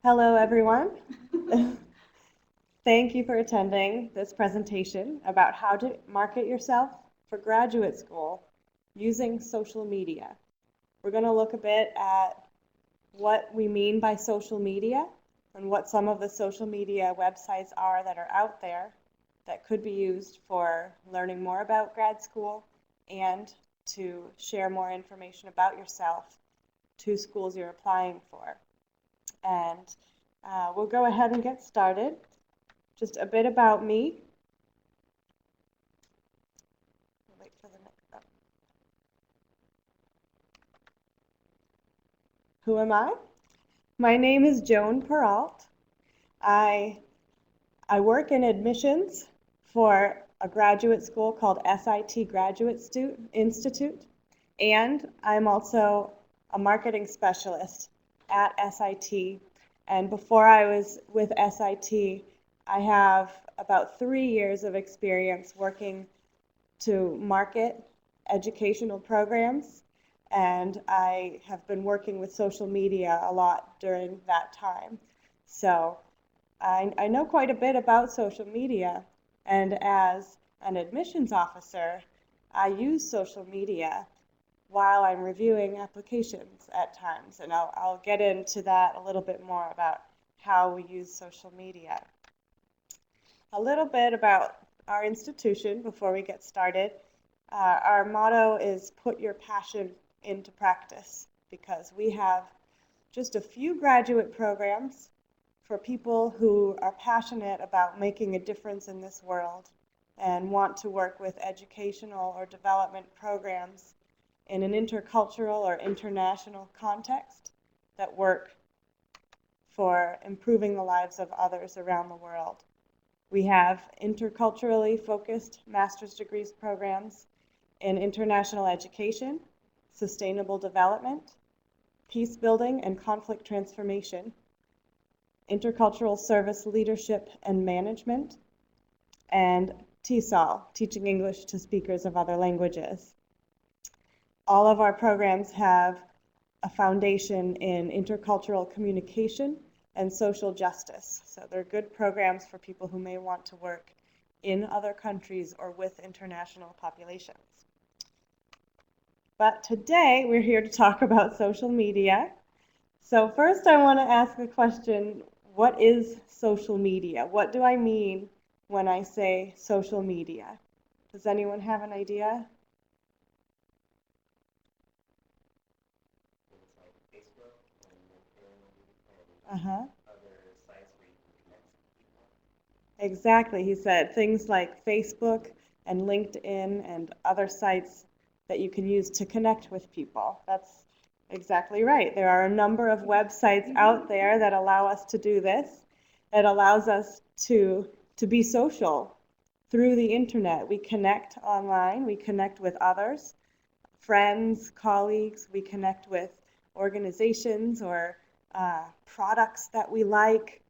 Hello, everyone. Thank you for attending this presentation about how to market yourself for graduate school using social media. We're going to look a bit at what we mean by social media and what some of the social media websites are that are out there that could be used for learning more about grad school and to share more information about yourself to schools you're applying for. And we'll go ahead and get started. Just a bit about me. Wait for the next up. Who am I? My name is Joan Peralt. I work in admissions for a graduate school called SIT Graduate Institute, and I'm also a marketing specialist at SIT. And before I was with SIT, I have about 3 years of experience working to market educational programs, and I have been working with social media a lot during that time. So I know quite a bit about social media, and as an admissions officer, I use social media while I'm reviewing applications at times, and I'll get into that a little bit more about how we use social media. A little bit about our institution before we get started. Our motto is put your passion into practice, because we have just a few graduate programs for people who are passionate about making a difference in this world and want to work with educational or development programs in an intercultural or international context that work for improving the lives of others around the world. We have interculturally focused master's degrees programs in international education, sustainable development, peace building and conflict transformation, intercultural service leadership and management, and TESOL, teaching English to speakers of other languages. All of our programs have a foundation in intercultural communication and social justice. So they're good programs for people who may want to work in other countries or with international populations. But today we're here to talk about social media. So first I want to ask the question, what is social media? What do I mean when I say social media? Does anyone have an idea? Uh-huh. Exactly, he said. Things like Facebook and LinkedIn and other sites that you can use to connect with people. That's exactly right. There are a number of websites out there that allow us to do this. It allows us to be social through the internet. We connect online, we connect with others, friends, colleagues, we connect with organizations or products that we like,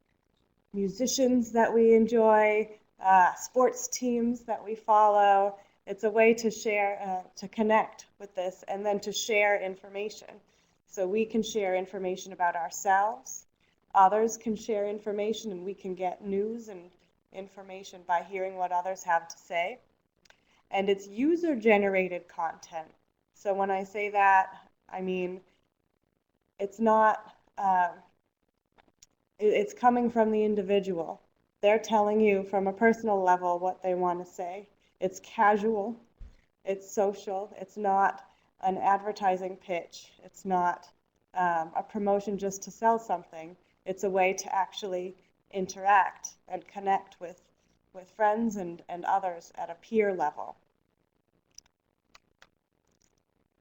musicians that we enjoy, sports teams that we follow. It's a way to share, to connect with this, and then to share information. So we can share information about ourselves. Others can share information, and we can get news and information by hearing what others have to say. And it's user-generated content. So when I say that, I mean it's not, it's coming from the individual. They're telling you from a personal level what they want to say. It's casual, it's social, it's not an advertising pitch, it's not a promotion just to sell something. It's a way to actually interact and connect with friends and others at a peer level.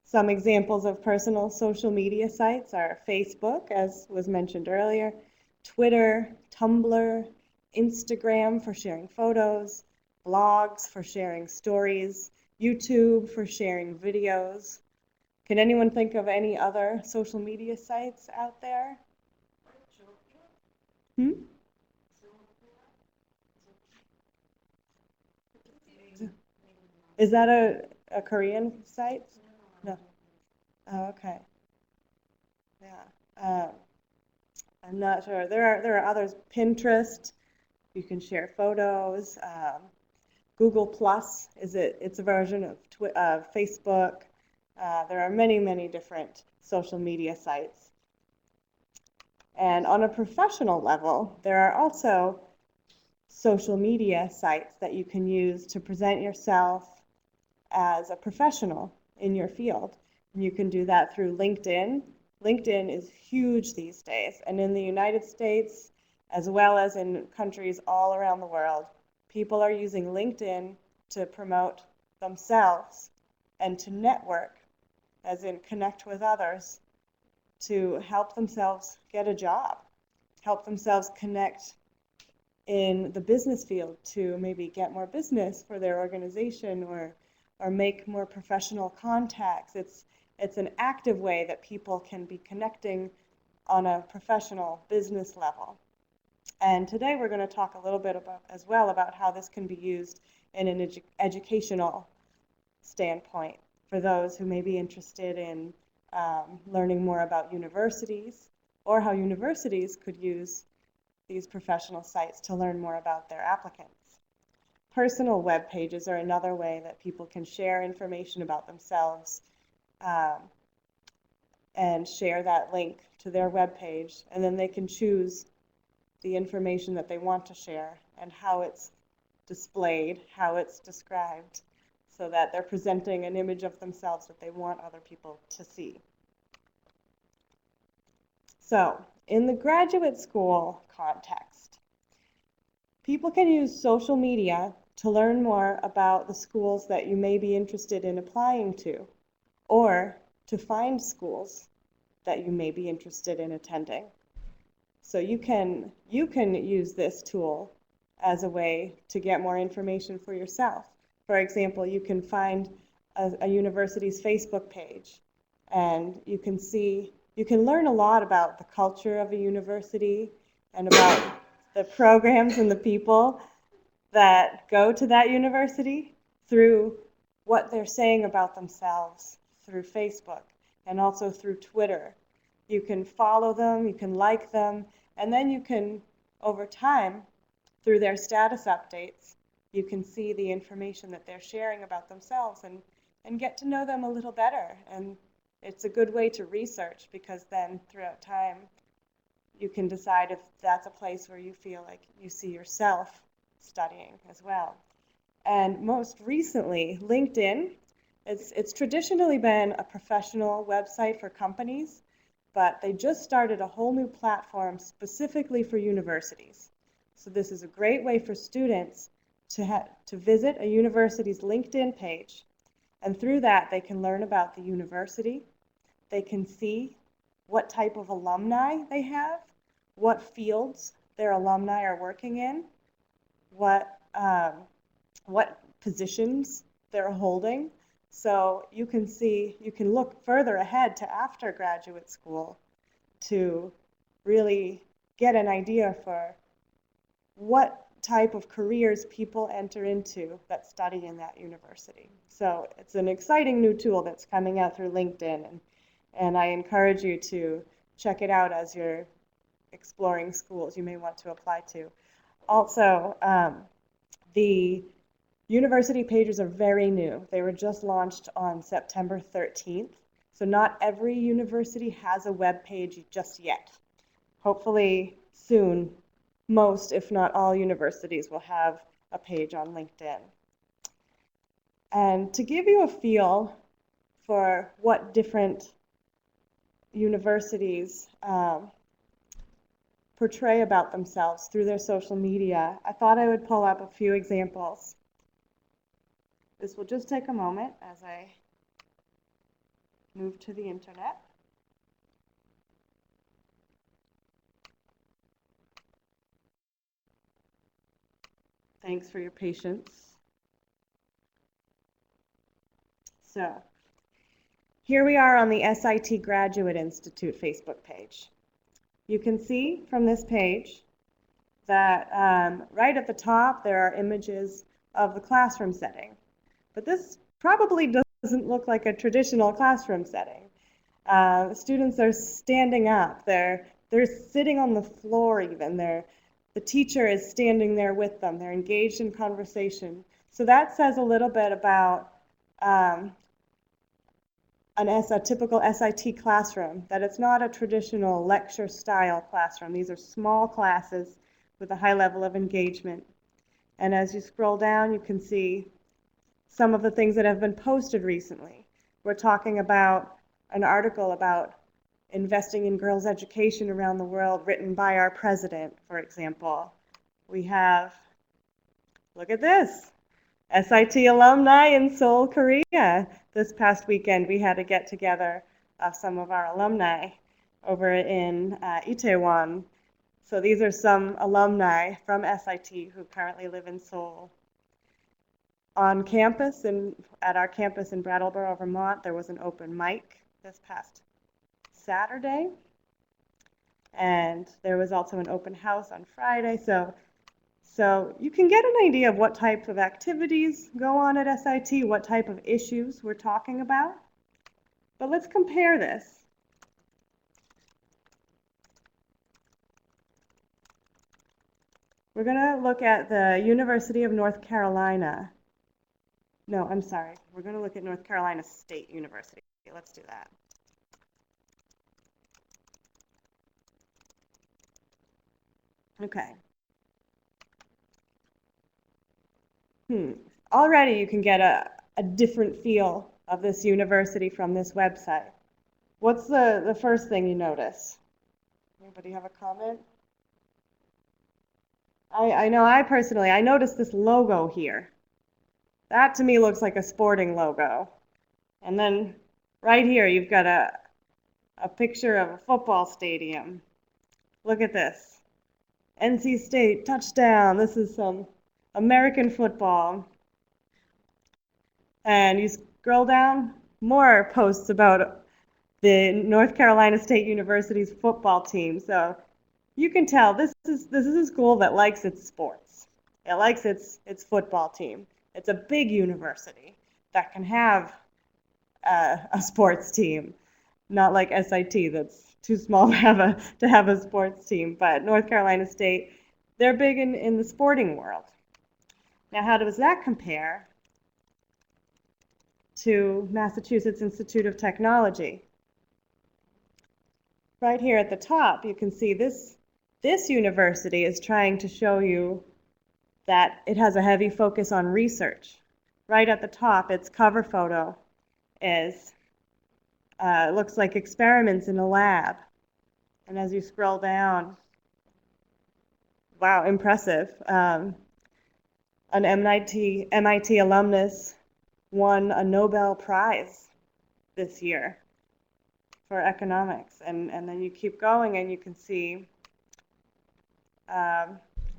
Some examples of personal social media sites are Facebook, as was mentioned earlier, Twitter, Tumblr, Instagram for sharing photos, blogs for sharing stories, YouTube for sharing videos. Can anyone think of any other social media sites out there? Is that a Korean site? No. Oh, okay. Yeah. I'm not sure. There are others. Pinterest, you can share photos. Google Plus it's a version of Facebook. There are many, many different social media sites. And on a professional level, there are also social media sites that you can use to present yourself as a professional in your field. And you can do that through LinkedIn. LinkedIn is huge these days, and in the United States, as well as in countries all around the world, people are using LinkedIn to promote themselves and to network, as in connect with others, to help themselves get a job, help themselves connect in the business field to maybe get more business for their organization or make more professional contacts. It's an active way that people can be connecting on a professional business level. And today we're going to talk a little bit about how this can be used in an educational standpoint for those who may be interested in learning more about universities, or how universities could use these professional sites to learn more about their applicants. Personal web pages are another way that people can share information about themselves and share that link to their web page, and then they can choose the information that they want to share and how it's displayed, how it's described, so that they're presenting an image of themselves that they want other people to see. So, in the graduate school context, people can use social media to learn more about the schools that you may be interested in applying to, or to find schools that you may be interested in attending. So you can use this tool as a way to get more information for yourself. For example, you can find a university's Facebook page, and you can learn a lot about the culture of a university and about the programs and the people that go to that university through what they're saying about themselves through Facebook and also through Twitter. You can follow them, you can like them, and then you can, over time, through their status updates, you can see the information that they're sharing about themselves and get to know them a little better. And it's a good way to research, because then throughout time, you can decide if that's a place where you feel like you see yourself studying as well. And most recently, LinkedIn, it's traditionally been a professional website for companies, but they just started a whole new platform specifically for universities. So this is a great way for students to visit a university's LinkedIn page, and through that they can learn about the university. They can see what type of alumni they have, what fields their alumni are working in, what positions they're holding. So you can look further ahead to after graduate school to really get an idea for what type of careers people enter into that study in that university. So it's an exciting new tool that's coming out through LinkedIn, and I encourage you to check it out as you're exploring schools you may want to apply to. Also, the university pages are very new. They were just launched on September 13th, so not every university has a web page just yet. Hopefully soon, most, if not all, universities will have a page on LinkedIn. And to give you a feel for what different universities portray about themselves through their social media, I thought I would pull up a few examples. This will just take a moment as I move to the internet. Thanks for your patience. So, here we are on the SIT Graduate Institute Facebook page. You can see from this page that right at the top there are images of the classroom setting. But this probably doesn't look like a traditional classroom setting. Students are standing up. They're They're sitting on the floor even. The teacher is standing there with them. They're engaged in conversation. So that says a little bit about um, a typical SIT classroom, that it's not a traditional lecture style classroom. These are small classes with a high level of engagement. And as you scroll down, you can see some of the things that have been posted recently. We're talking about an article about investing in girls' education around the world written by our president, for example. We have, look at this, SIT alumni in Seoul, Korea. This past weekend, we had a get together of some of our alumni over in Itaewon. So these are some alumni from SIT who currently live in Seoul. On campus, at our campus in Brattleboro, Vermont, there was an open mic this past Saturday. And there was also an open house on Friday. So you can get an idea of what types of activities go on at SIT, what type of issues we're talking about. But let's compare this. We're going to look at the University of North Carolina. No, I'm sorry. We're going to look at North Carolina State University. Let's do that. Okay. Already you can get a different feel of this university from this website. What's the first thing you notice? Anybody have a comment? I know I noticed this logo here. That to me looks like a sporting logo. And then right here you've got a picture of a football stadium. Look at this. NC State touchdown. This is some American football. And you scroll down, more posts about the North Carolina State University's football team. So you can tell this is a school that likes its sports. It likes its football team. It's a big university that can have a sports team, not like SIT that's too small to have a sports team. But North Carolina State, they're big in the sporting world. Now, how does that compare to Massachusetts Institute of Technology? Right here at the top, you can see this university is trying to show you that it has a heavy focus on research. Right at the top, its cover photo is looks like experiments in a lab. And as you scroll down, wow, impressive. An MIT alumnus won a Nobel Prize this year for economics. And then you keep going and you can see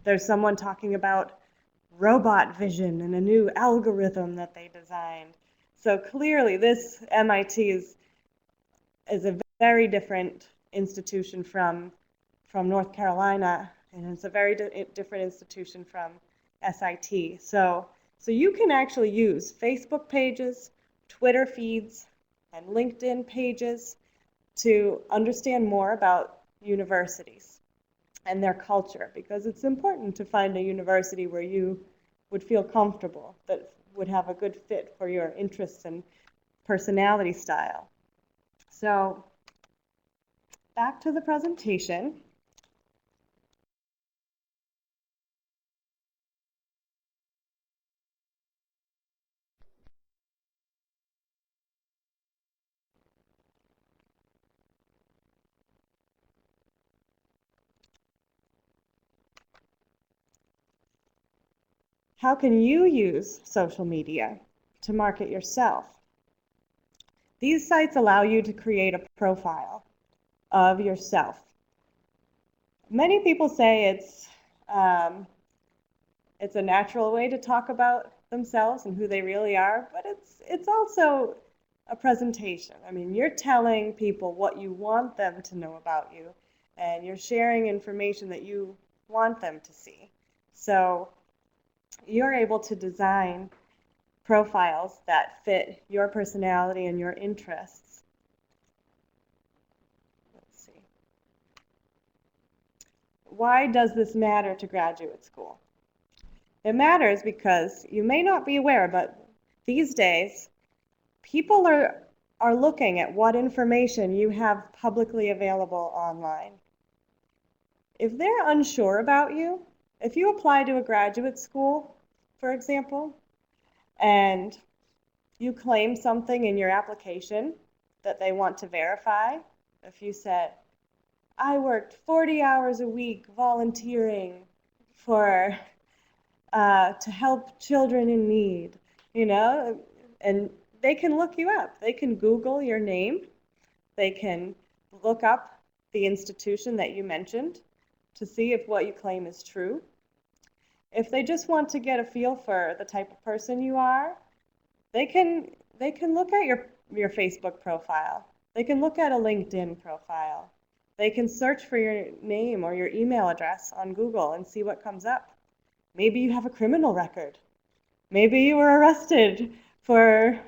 there's someone talking about robot vision and a new algorithm that they designed. So clearly this MIT is a very different institution from North Carolina, and it's a very different institution from SIT. So you can actually use Facebook pages, Twitter feeds, and LinkedIn pages to understand more about universities and their culture, because it's important to find a university where you would feel comfortable, that would have a good fit for your interests and personality style. So back to the presentation. How can you use social media to market yourself? These sites allow you to create a profile of yourself. Many people say it's a natural way to talk about themselves and who they really are, but it's also a presentation. I mean, you're telling people what you want them to know about you, and you're sharing information that you want them to see. So you're able to design profiles that fit your personality and your interests. Let's see. why does this matter to graduate school? It matters because you may not be aware, but these days, people are looking at what information you have publicly available online. If they're unsure about you, if you apply to a graduate school, for example, and you claim something in your application that they want to verify, if you said, I worked 40 hours a week volunteering for to help children in need, and they can look you up. They can Google your name. They can look up the institution that you mentioned to see if what you claim is true. If they just want to get a feel for the type of person you are, they can look at your Facebook profile. They can look at a LinkedIn profile. They can search for your name or your email address on Google and see what comes up. Maybe you have a criminal record. Maybe you were arrested for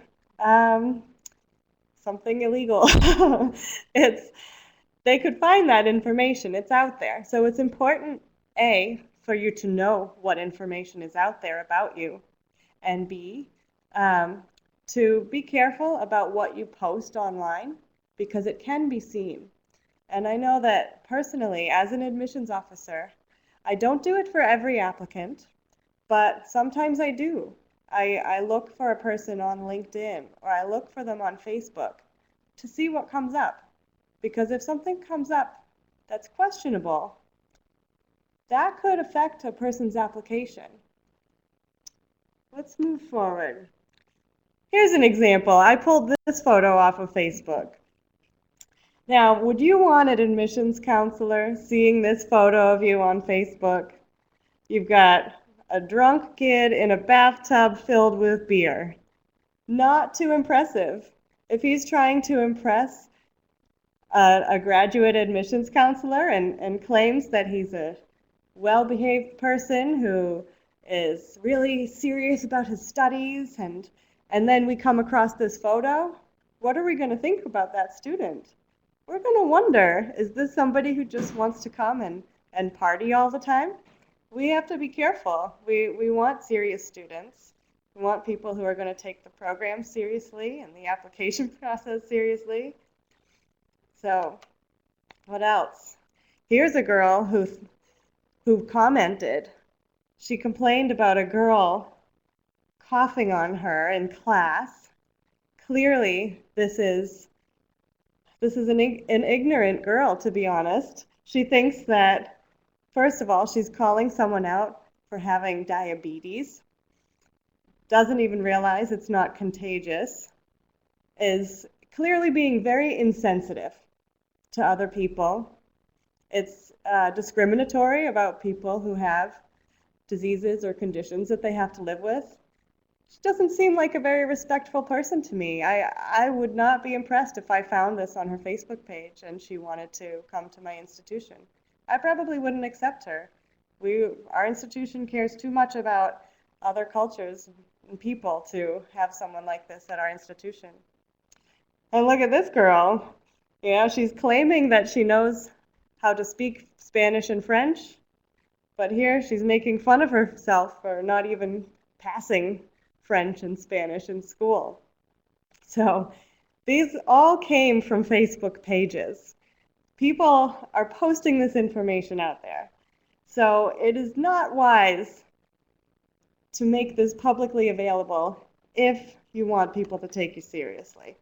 something illegal. They could find that information. It's out there. So it's important, A, for you to know what information is out there about you, and B, to be careful about what you post online because it can be seen. And I know that personally, as an admissions officer, I don't do it for every applicant, but sometimes I do. I look for a person on LinkedIn or I look for them on Facebook to see what comes up. Because if something comes up that's questionable, that could affect a person's application. Let's move forward. Here's an example. I pulled this photo off of Facebook. Now, would you want an admissions counselor seeing this photo of you on Facebook? You've got a drunk kid in a bathtub filled with beer. Not too impressive. If he's trying to impress a graduate admissions counselor and claims that he's a well-behaved person who is really serious about his studies, and then we come across this photo, what are we going to think about that student? We're going to wonder, is this somebody who just wants to come and party all the time? We have to be careful. We want serious students. We want people who are going to take the program seriously and the application process seriously. So, what else? Here's a girl who commented. She complained about a girl coughing on her in class. Clearly, this is an ignorant girl, to be honest. She thinks that, first of all, she's calling someone out for having diabetes, doesn't even realize it's not contagious, is clearly being very insensitive to other people. It's discriminatory about people who have diseases or conditions that they have to live with. She doesn't seem like a very respectful person to me. I would not be impressed if I found this on her Facebook page and she wanted to come to my institution. I probably wouldn't accept her. Our institution cares too much about other cultures and people to have someone like this at our institution. And look at this girl. She's claiming that she knows how to speak Spanish and French, but here she's making fun of herself for not even passing French and Spanish in school. So these all came from Facebook pages. People are posting this information out there. So it is not wise to make this publicly available if you want people to take you seriously.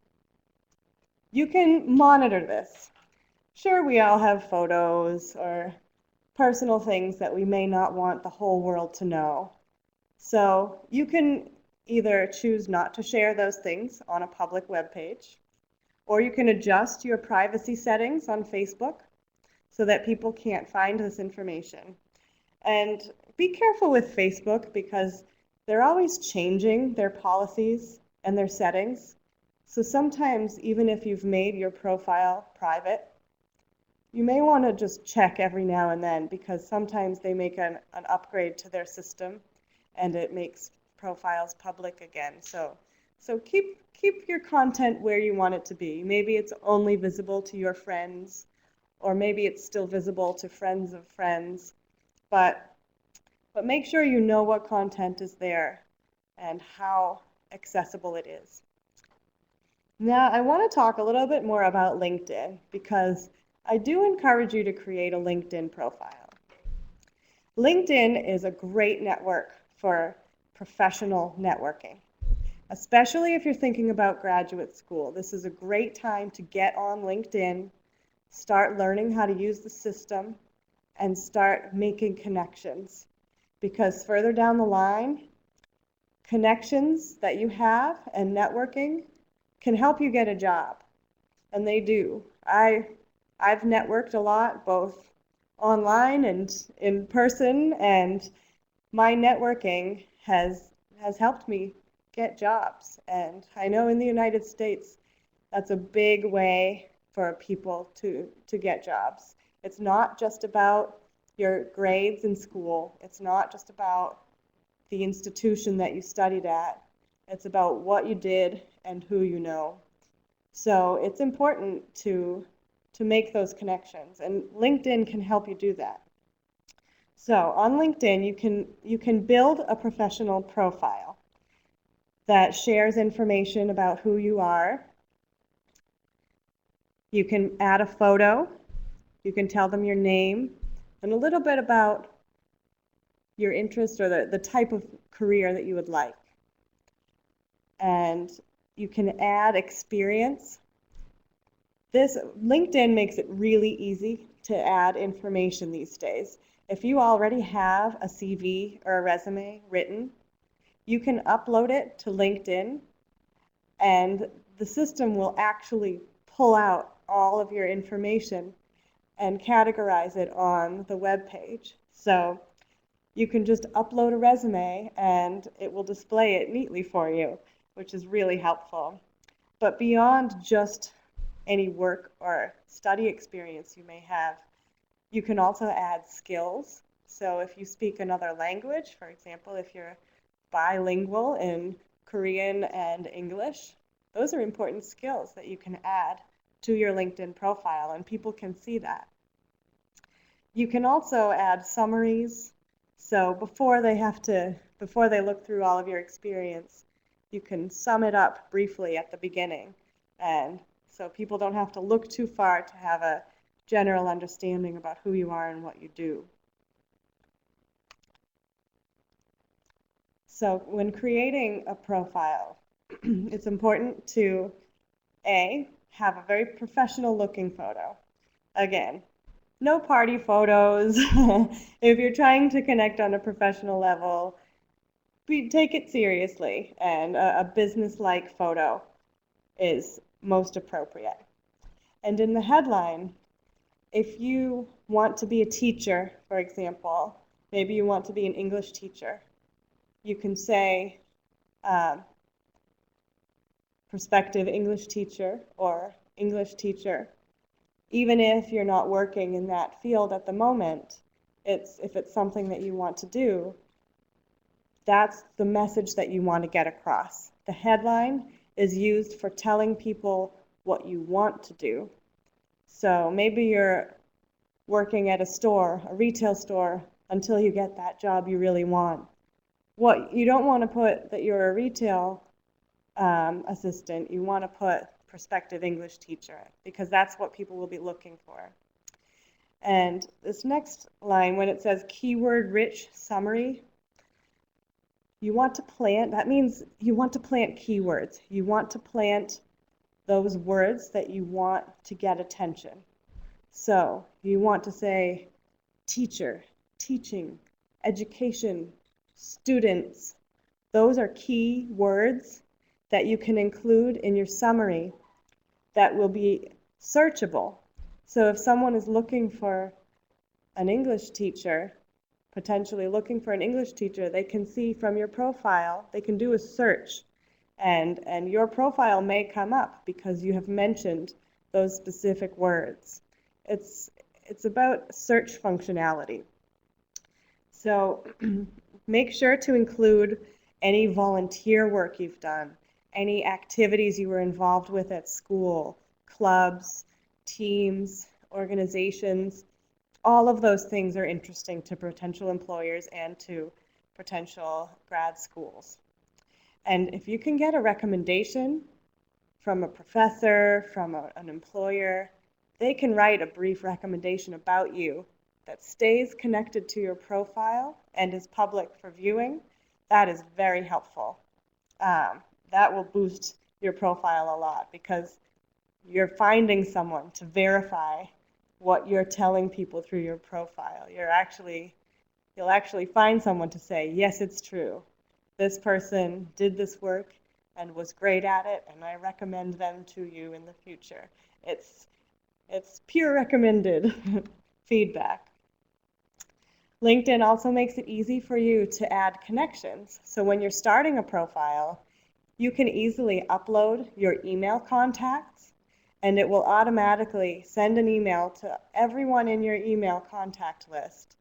You can monitor this. Sure, we all have photos or personal things that we may not want the whole world to know. So you can either choose not to share those things on a public web page, or you can adjust your privacy settings on Facebook so that people can't find this information. And be careful with Facebook because they're always changing their policies and their settings. So sometimes, even if you've made your profile private, you may want to just check every now and then because sometimes they make an upgrade to their system and it makes profiles public again. So keep your content where you want it to be. Maybe it's only visible to your friends or maybe it's still visible to friends of friends, but make sure you know what content is there and how accessible it is. Now, I want to talk a little bit more about LinkedIn because I do encourage you to create a LinkedIn profile. LinkedIn is a great network for professional networking, especially if you're thinking about graduate school. This is a great time to get on LinkedIn, start learning how to use the system, and start making connections. Because further down the line, connections that you have and networking can help you get a job, and they do. I've networked a lot, both online and in person, and my networking has helped me get jobs. And I know in the United States, that's a big way for people to get jobs. It's not just about your grades in school. It's not just about the institution that you studied at. It's about what you did and who you know. So it's important to make those connections, and LinkedIn can help you do that. So on LinkedIn, you can build a professional profile that shares information about who you are. You can add a photo. You can tell them your name and a little bit about your interest or the type of career that you would like. And you can add experience. This LinkedIn makes it really easy to add information these days. If you already have a CV or a resume written, you can upload it to LinkedIn, and the system will actually pull out all of your information and categorize it on the web page. So you can just upload a resume and it will display it neatly for you, which is really helpful. But beyond just any work or study experience you may have, you can also add skills. So if you speak another language, for example, if you're bilingual in Korean and English, those are important skills that you can add to your LinkedIn profile, and people can see that. You can also add summaries. So before they look through all of your experience, you can sum it up briefly at the beginning, and so people don't have to look too far to have a general understanding about who you are and what you do. So when creating a profile, it's important to, A, have a very professional looking photo. Again, no party photos. If you're trying to connect on a professional level, take it seriously, and a business-like photo is most appropriate. And in the headline, if you want to be a teacher, for example, maybe you want to be an English teacher, you can say prospective English teacher or English teacher. Even if you're not working in that field at the moment, if it's something that you want to do, that's the message that you want to get across. The headline is used for telling people what you want to do. So maybe you're working at a store, a retail store, until you get that job you really want. What you don't want to put that you're a retail assistant, you want to put prospective English teacher, because that's what people will be looking for. And this next line, when it says keyword-rich summary, that means you want to plant keywords. You want to plant those words that you want to get attention. So you want to say teacher, teaching, education, students. Those are key words that you can include in your summary that will be searchable. So if someone is looking for an English teacher, potentially looking for an English teacher, they can see from your profile, they can do a search, and your profile may come up because you have mentioned those specific words. It's about search functionality. So make sure to include any volunteer work you've done, any activities you were involved with at school, clubs, teams, organizations. All of those things are interesting to potential employers and to potential grad schools. And if you can get a recommendation from a professor, from an employer, they can write a brief recommendation about you that stays connected to your profile and is public for viewing. That is very helpful. That will boost your profile a lot because you're finding someone to verify what you're telling people through your profile. You'll actually find someone to say, yes, it's true. This person did this work and was great at it, and I recommend them to you in the future. It's peer recommended feedback. LinkedIn also makes it easy for you to add connections. So when you're starting a profile, you can easily upload your email contacts, and it will automatically send an email to everyone in your email contact list,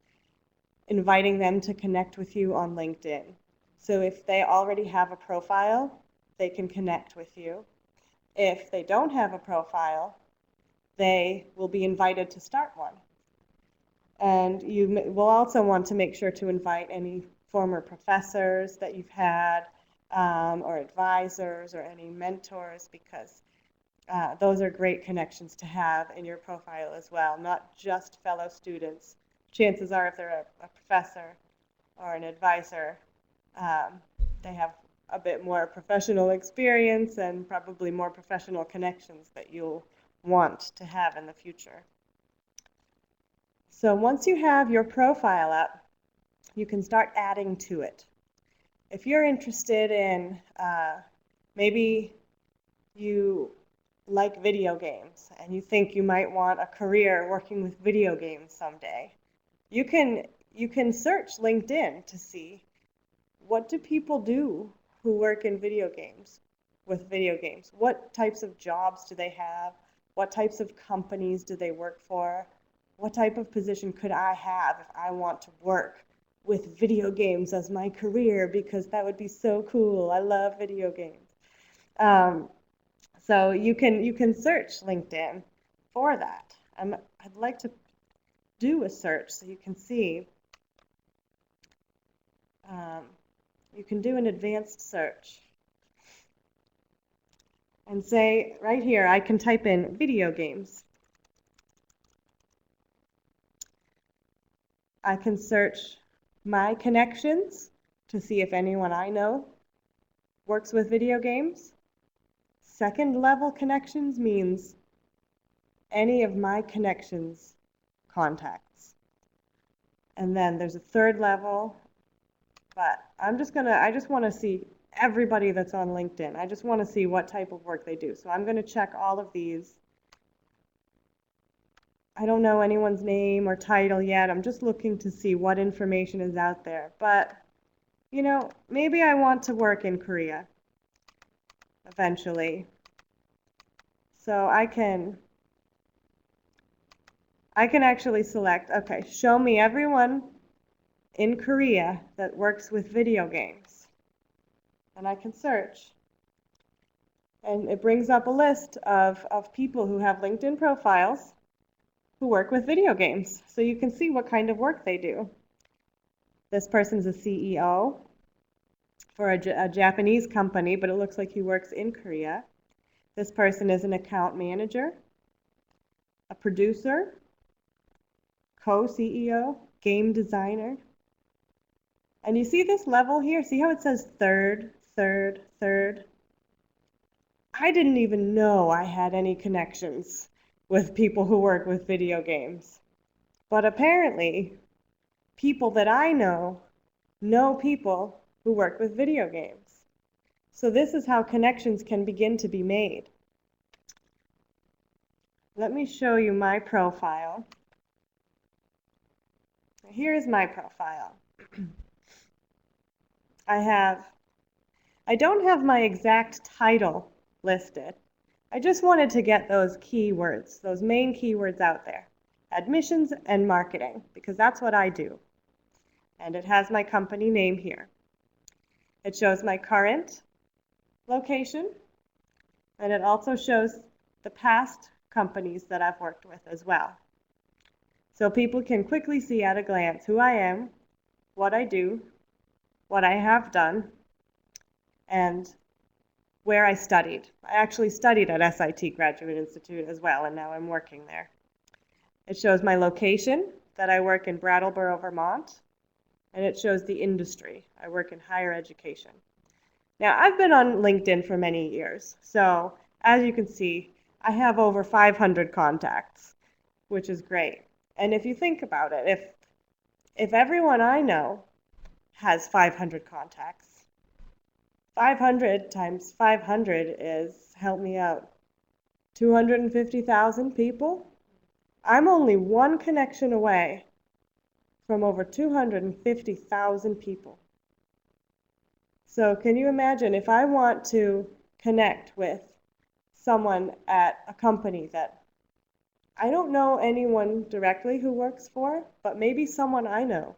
inviting them to connect with you on LinkedIn. So if they already have a profile, they can connect with you. If they don't have a profile, they will be invited to start one. And you will also want to make sure to invite any former professors that you've had, or advisors, or any mentors, because those are great connections to have in your profile as well, not just fellow students. Chances are if they're a professor or an advisor, they have a bit more professional experience and probably more professional connections that you'll want to have in the future. So once you have your profile up, you can start adding to it. If you're interested in, maybe you like video games and you think you might want a career working with video games someday, you can search LinkedIn to see what do people do who work in video games, with video games. What types of jobs do they have? What types of companies do they work for? What type of position could I have if I want to work with video games as my career, because that would be so cool. I love video games. So you can search LinkedIn for that. I'd like to do a search so you can see. You can do an advanced search and say right here, I can type in video games. I can search my connections to see if anyone I know works with video games. Second level connections means any of my connections contacts. And then there's a third level, but I just want to see everybody that's on LinkedIn. I just want to see what type of work they do. So I'm going to check all of these. I don't know anyone's name or title yet. I'm just looking to see what information is out there. But, you know, maybe I want to work in Korea eventually. So I can actually select, okay, show me everyone in Korea that works with video games. And I can search. And it brings up a list of people who have LinkedIn profiles who work with video games. So you can see what kind of work they do. This person's a CEO for a Japanese company, but it looks like he works in Korea. This person is an account manager, a producer, co-CEO, game designer. And you see this level here? See how it says third, third, third? I didn't even know I had any connections with people who work with video games. But apparently, people that I know people who work with video games. So this is how connections can begin to be made. Let me show you my profile. Here's my profile. I don't have my exact title listed. I just wanted to get those keywords, those main keywords out there. Admissions and marketing, because that's what I do. And it has my company name here. It shows my current location, and it also shows the past companies that I've worked with as well. So people can quickly see at a glance who I am, what I do, what I have done, and where I studied. I actually studied at SIT Graduate Institute as well, and now I'm working there. It shows my location, that I work in Brattleboro, Vermont, and it shows the industry. I work in higher education. Now, I've been on LinkedIn for many years, so as you can see, I have over 500 contacts, which is great. And if you think about it, if everyone I know has 500 contacts, 500 times 500 is, help me out, 250,000 people? I'm only one connection away from over 250,000 people. So can you imagine if I want to connect with someone at a company that I don't know anyone directly who works for, but maybe someone I know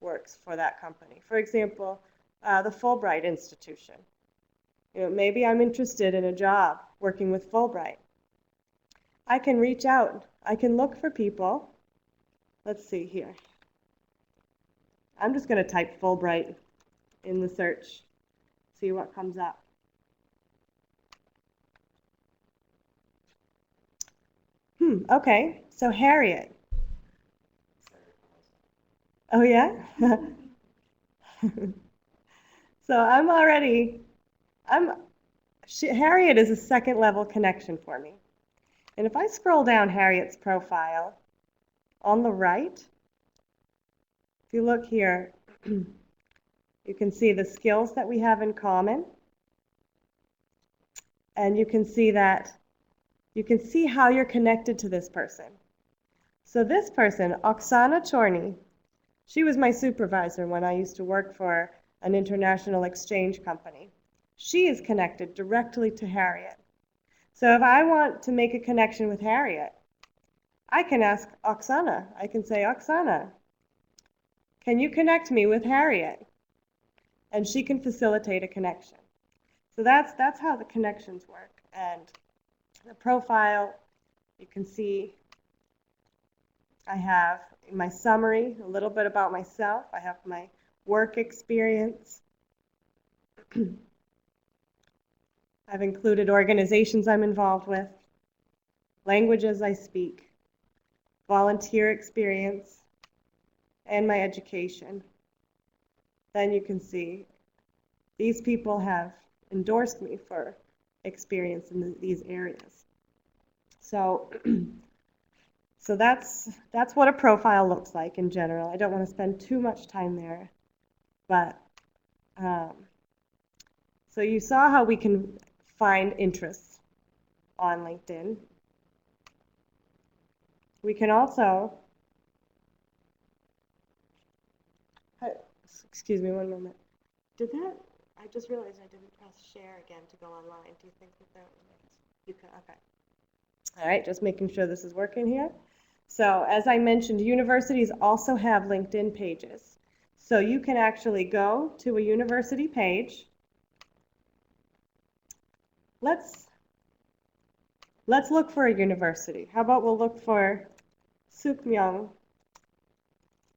works for that company. For example, the Fulbright Institution. Maybe I'm interested in a job working with Fulbright. I can reach out. I can look for people. Let's see here. I'm just going to type Fulbright in the search, see what comes up. Okay, so Harriet. Oh yeah? So Harriet is a second level connection for me. And if I scroll down Harriet's profile on the right, if you look here, you can see the skills that we have in common. And you can see how you're connected to this person. So this person, Oksana Chorny, she was my supervisor when I used to work for an international exchange company. She is connected directly to Harriet. So if I want to make a connection with Harriet, I can ask Oksana. I can say, Oksana, can you connect me with Harriet? And she can facilitate a connection. So that's how the connections work. And the profile, you can see I have in my summary a little bit about myself. I have my work experience. I've included organizations I'm involved with, languages I speak, volunteer experience, and my education. Then you can see these people have endorsed me for experience in these areas. So that's what a profile looks like in general. I don't want to spend too much time there, but so you saw how we can find interests on LinkedIn. We can also, excuse me one moment. I just realized I didn't press share again to go online. Do you think that works? You can, okay. All right, just making sure this is working here. So as I mentioned, universities also have LinkedIn pages. So you can actually go to a university page. Let's look for a university. How about we'll look for Sukmyung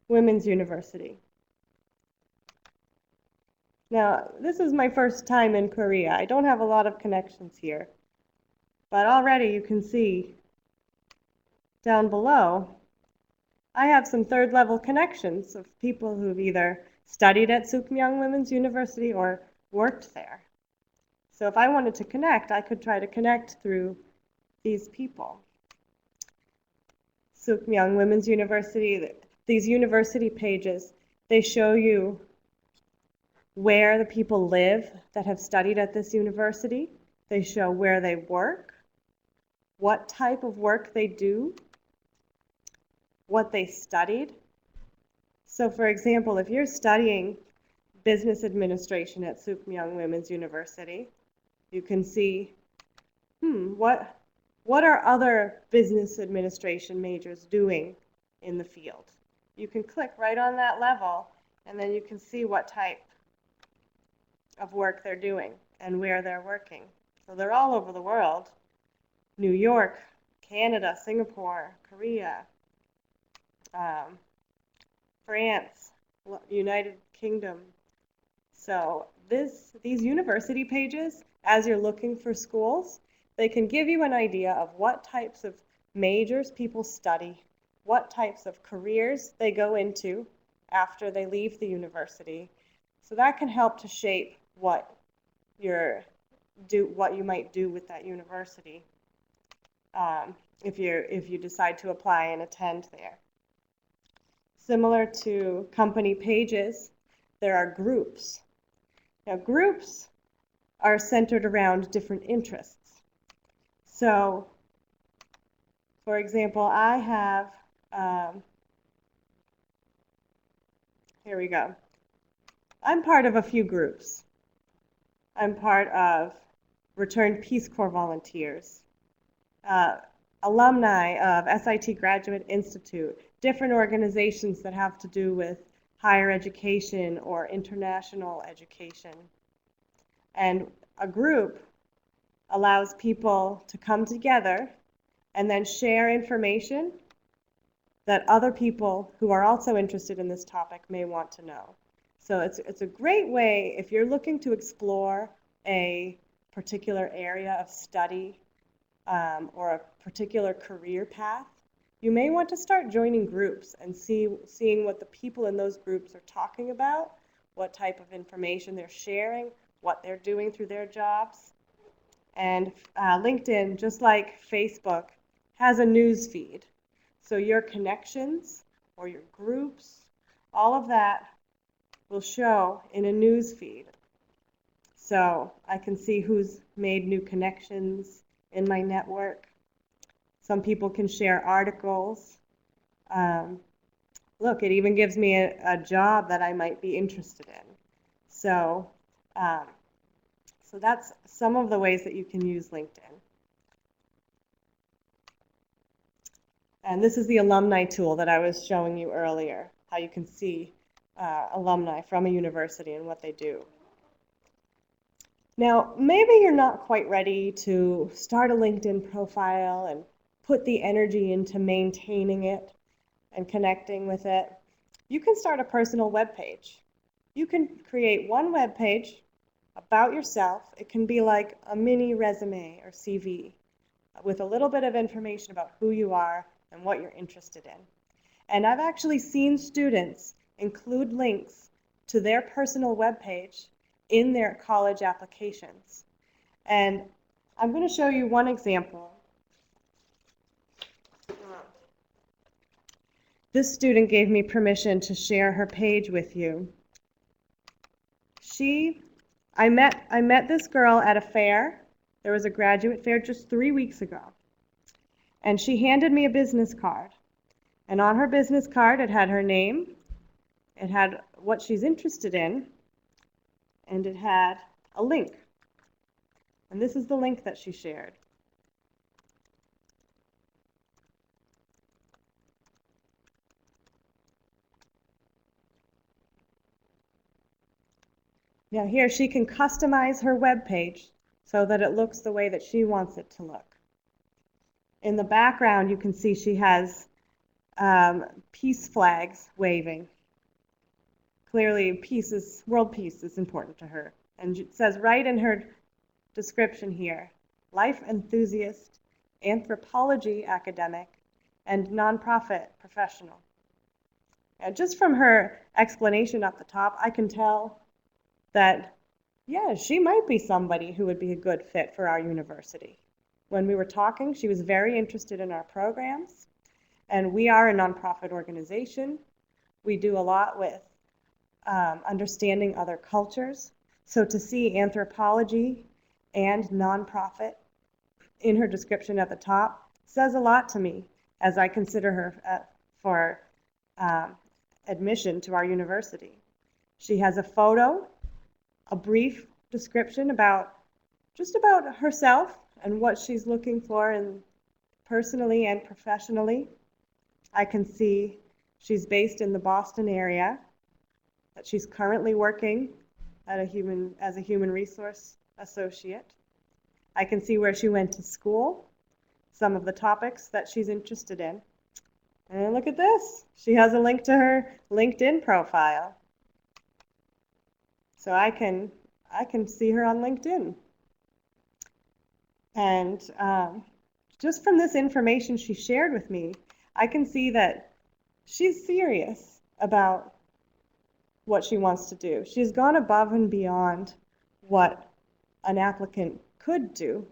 Women's University. Now, this is my first time in Korea. I don't have a lot of connections here. But already you can see down below, I have some third-level connections of people who've either studied at Sukmyung Women's University or worked there. So if I wanted to connect, I could try to connect through these people. Sukmyung Women's University, these university pages, they show you where the people live that have studied at this university. They show where they work, what type of work they do, what they studied. So for example, if you're studying business administration at Sukmyung Women's University, you can see, what are other business administration majors doing in the field? You can click right on that level, and then you can see what type of work they're doing and where they're working. So they're all over the world. New York, Canada, Singapore, Korea, France, United Kingdom. So these university pages, as you're looking for schools, they can give you an idea of what types of majors people study, what types of careers they go into after they leave the university. So that can help to shape what you might do with that university if you decide to apply and attend there. Similar to company pages, there are groups. Now, groups are centered around different interests. So, for example, I have, here we go. I'm part of a few groups. I'm part of Returned Peace Corps Volunteers, alumni of SIT Graduate Institute, different organizations that have to do with higher education or international education. And a group allows people to come together and then share information that other people who are also interested in this topic may want to know. So it's a great way if you're looking to explore a particular area of study or a particular career path. You may want to start joining groups and seeing what the people in those groups are talking about, what type of information they're sharing, what they're doing through their jobs. And LinkedIn, just like Facebook, has a news feed. So your connections or your groups, all of that will show in a news feed. So I can see who's made new connections in my network. Some people can share articles. Look, it even gives me a job that I might be interested in. So that's some of the ways that you can use LinkedIn. And this is the alumni tool that I was showing you earlier, how you can see alumni from a university and what they do. Now, maybe you're not quite ready to start a LinkedIn profile and put the energy into maintaining it and connecting with it. You can start a personal web page. You can create one web page about yourself. It can be like a mini resume or CV with a little bit of information about who you are and what you're interested in. And I've actually seen students include links to their personal web page in their college applications. And I'm going to show you one example. This student gave me permission to share her page with you. I met this girl at a fair. There was a graduate fair just 3 weeks ago. And she handed me a business card. And on her business card, it had her name, it had what she's interested in, and it had a link. And this is the link that she shared. Now here she can customize her web page so that it looks the way that she wants it to look. In the background, you can see she has peace flags waving. Clearly, world peace is important to her. And it says right in her description here, life enthusiast, anthropology academic, and nonprofit professional. And just from her explanation up the top, I can tell that, yeah, she might be somebody who would be a good fit for our university. When we were talking, she was very interested in our programs, and we are a nonprofit organization. We do a lot with understanding other cultures. So to see anthropology and nonprofit in her description at the top says a lot to me as I consider her for admission to our university. She has a photo, a brief description about herself and what she's looking for in personally and professionally. I can see she's based in the Boston area, that she's currently working as a human resource associate. I can see where she went to school, some of the topics that she's interested in. And look at this. She has a link to her LinkedIn profile. So I can see her on LinkedIn. And just from this information she shared with me, I can see that she's serious about what she wants to do. She's gone above and beyond what an applicant could do.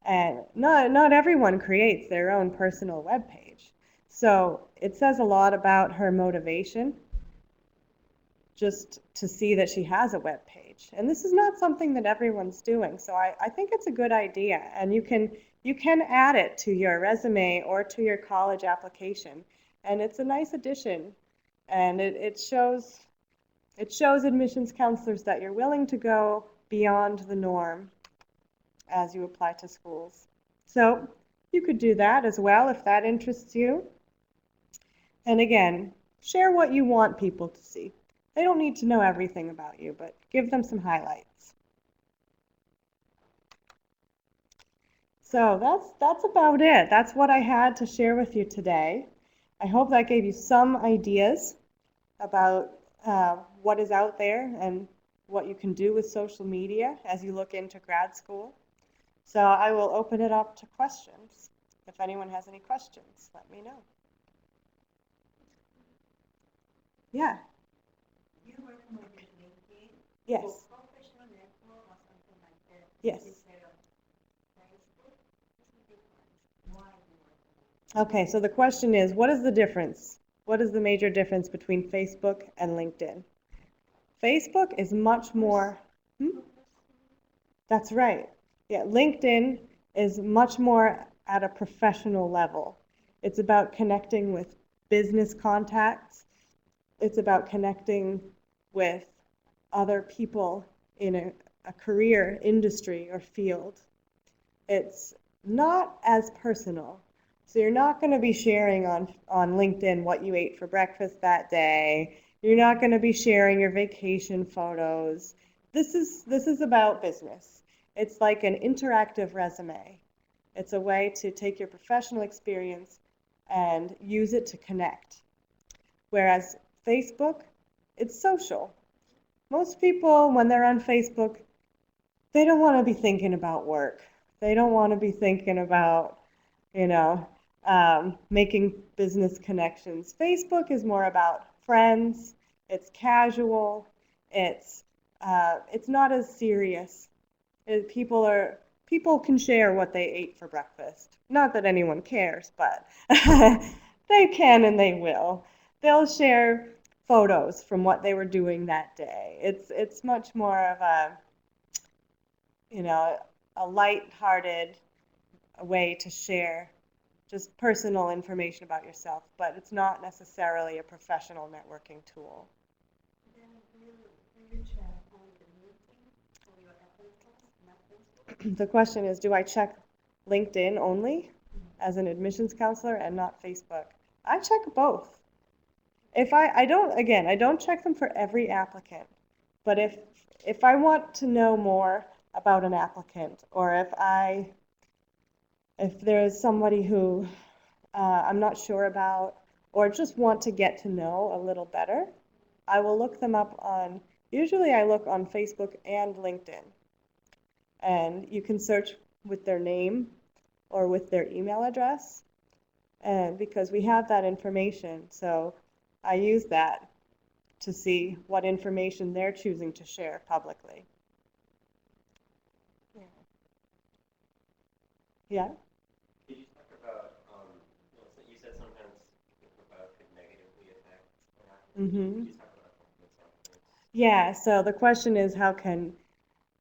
And not everyone creates their own personal web page. So it says a lot about her motivation just to see that she has a web page. And this is not something that everyone's doing. So I think it's a good idea. And you can add it to your resume or to your college application. And it's a nice addition. And it shows admissions counselors that you're willing to go beyond the norm as you apply to schools. So you could do that as well if that interests you. And again, share what you want people to see. They don't need to know everything about you, but give them some highlights. So that's about it. That's what I had to share with you today. I hope that gave you some ideas about what is out there and what you can do with social media as you look into grad school. So I will open it up to questions. If anyone has any questions, let me know. Yeah. You working with LinkedIn? Yes. For professional network or something like that? Yes. Instead of Facebook? What's the difference? Why you working? Okay, so the question is, what is the difference? What is the major difference between Facebook and LinkedIn? Facebook is much more, that's right. Yeah, LinkedIn is much more at a professional level. It's about connecting with business contacts. It's about connecting with other people in a career, industry, or field. It's not as personal. So you're not going to be sharing on LinkedIn what you ate for breakfast that day. You're not going to be sharing your vacation photos. This is about business. It's like an interactive resume. It's a way to take your professional experience and use it to connect. Whereas Facebook, it's social. Most people, when they're on Facebook, they don't want to be thinking about work. They don't want to be thinking about, making business connections. Facebook is more about friends. It's casual. It's not as serious. People can share what they ate for breakfast. Not that anyone cares, but they can and they will. They'll share photos from what they were doing that day. It's much more of a light-hearted way to share just personal information about yourself, but it's not necessarily a professional networking tool. Then do you check on the LinkedIn for your applicants, not Facebook? The question is, do I check LinkedIn only as an admissions counselor and not Facebook? I check both. I don't check them for every applicant, but if I want to know more about an applicant, or if there is somebody who I'm not sure about, or just want to get to know a little better, I will look them up usually I look on Facebook and LinkedIn. And you can search with their name or with their email address, and because we have that information, so I use that to see what information they're choosing to share publicly. Yeah? Could you talk about, so you said sometimes the profile could negatively affect an applicant. Could you talk about examples? Yeah, so the question is, how can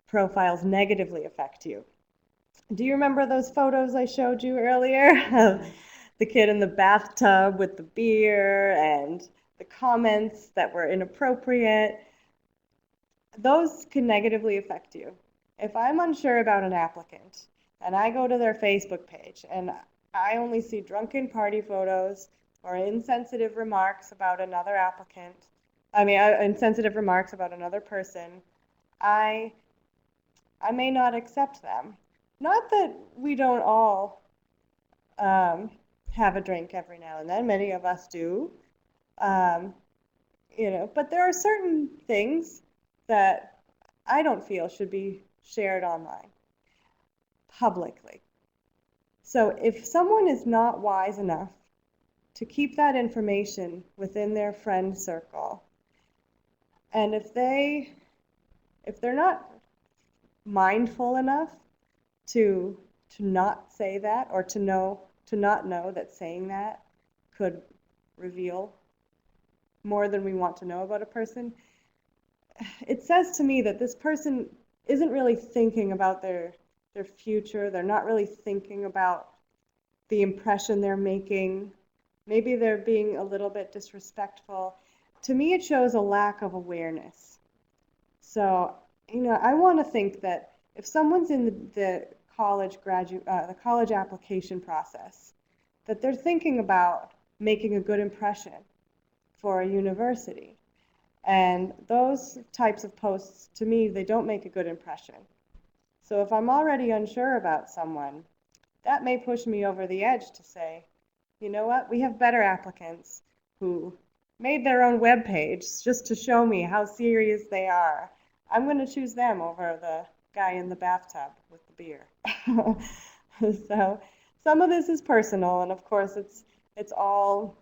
profiles negatively affect you? Do you remember those photos I showed you earlier of the kid in the bathtub with the beer and the comments that were inappropriate? Those can negatively affect you. If I'm unsure about an applicant and I go to their Facebook page and I only see drunken party photos or insensitive remarks about another applicant, insensitive remarks about another person, I may not accept them. Not that we don't all have a drink every now and then. Many of us do. Um, but there are certain things that I don't feel should be shared online publicly. So if someone is not wise enough to keep that information within their friend circle, and if they're not mindful enough to not say that, or to not know that saying that could reveal more than we want to know about a person, it says to me that this person isn't really thinking about their future. They're not really thinking about the impression they're making. Maybe they're being a little bit disrespectful. To me, it shows a lack of awareness. So, I want to think that if someone's in the the college application process, that they're thinking about making a good impression for a university. And those types of posts, to me, they don't make a good impression. So if I'm already unsure about someone, that may push me over the edge to say, you know what, we have better applicants who made their own web page just to show me how serious they are. I'm going to choose them over the guy in the bathtub with the beer. So some of this is personal, and of course it's all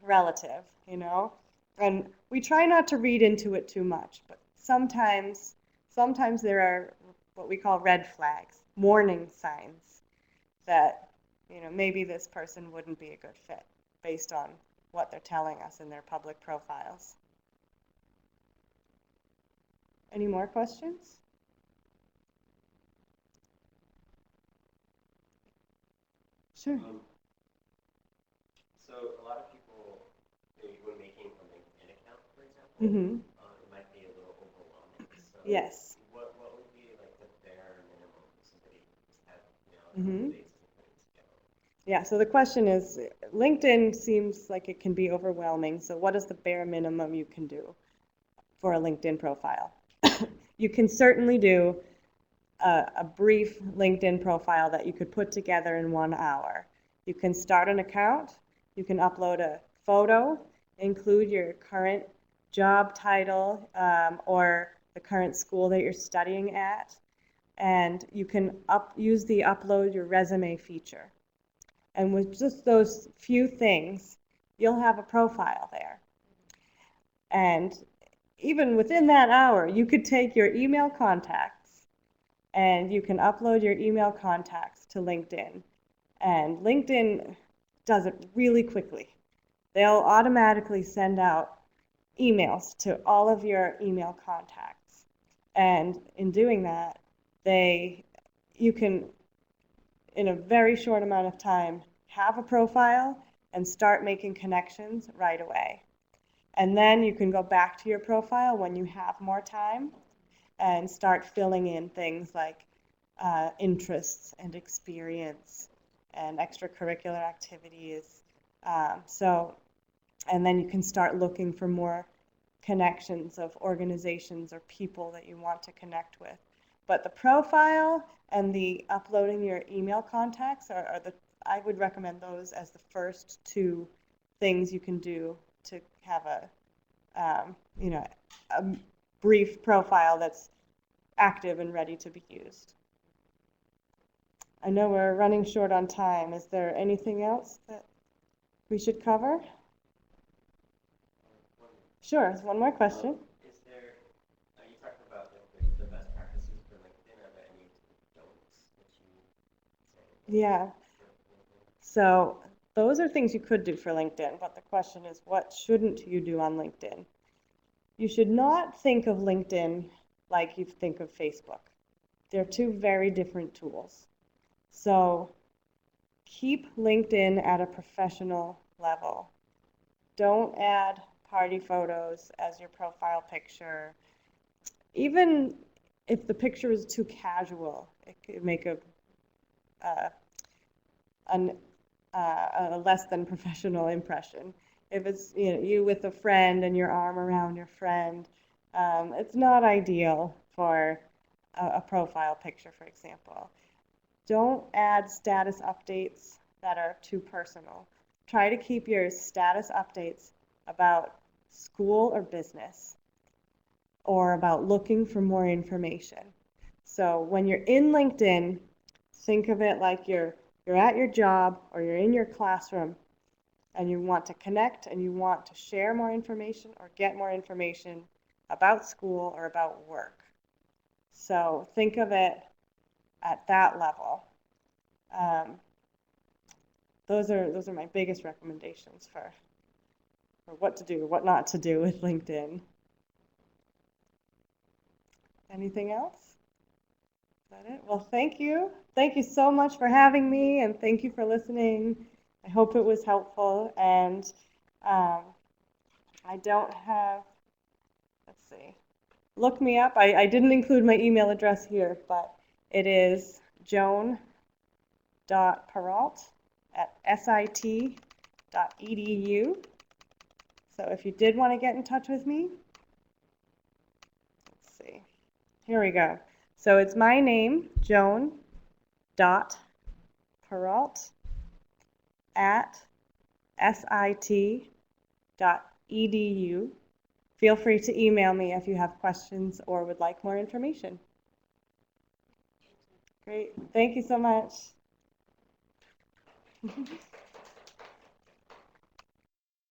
relative, and we try not to read into it too much, but sometimes there are what we call red flags, warning signs that maybe this person wouldn't be a good fit based on what they're telling us in their public profiles. Any more questions? Sure. So a lot of people, maybe when making a LinkedIn account, for example, Mm-hmm. It might be a little overwhelming. So Yes. what would be like the bare minimum for somebody just have, a Mm-hmm. couple days to put it together? Yeah, so the question is, LinkedIn seems like it can be overwhelming. So what is the bare minimum you can do for a LinkedIn profile? You can certainly do a brief LinkedIn profile that you could put together in 1 hour. You can start an account, you can upload a photo, include your current job title or the current school that you're studying at, and you can use the upload your resume feature. And with just those few things, you'll have a profile there. And even within that hour, you could take your email contacts and you can upload your email contacts to LinkedIn. And LinkedIn does it really quickly. They'll automatically send out emails to all of your email contacts. And in doing that, you can, in a very short amount of time, have a profile and start making connections right away. And then you can go back to your profile when you have more time and start filling in things like interests and experience and extracurricular activities. And then you can start looking for more connections of organizations or people that you want to connect with. But the profile and the uploading your email contacts I would recommend those as the first two things you can do to have a brief profile that's active and ready to be used. I know we're running short on time. Is there anything else that we should cover? Sure, one more question. Is there, you talked about the best practices for LinkedIn. Are there any don'ts that you say? Yeah. So those are things you could do for LinkedIn, but the question is, what shouldn't you do on LinkedIn? You should not think of LinkedIn like you think of Facebook. They're two very different tools. So keep LinkedIn at a professional level. Don't add party photos as your profile picture. Even if the picture is too casual, it could make a less than professional impression. If it's you with a friend and your arm around your friend, it's not ideal for a profile picture, for example. Don't add status updates that are too personal. Try to keep your status updates about school or business, or about looking for more information. So when you're in LinkedIn, think of it like you're at your job or you're in your classroom and you want to connect and you want to share more information or get more information about school or about work. So think of it at that level. Those are my biggest recommendations for what to do, what not to do with LinkedIn. Anything else? Is that it? Well, thank you. Thank you so much for having me, and thank you for listening. I hope it was helpful. And I don't have, let's see, look me up. I didn't include my email address here, but it is joan.peralt@sit.edu. So if you did want to get in touch with me, let's see. Here we go. So it's my name, joan.peralt@sit.edu. Feel free to email me if you have questions or would like more information. Great. Thank you so much.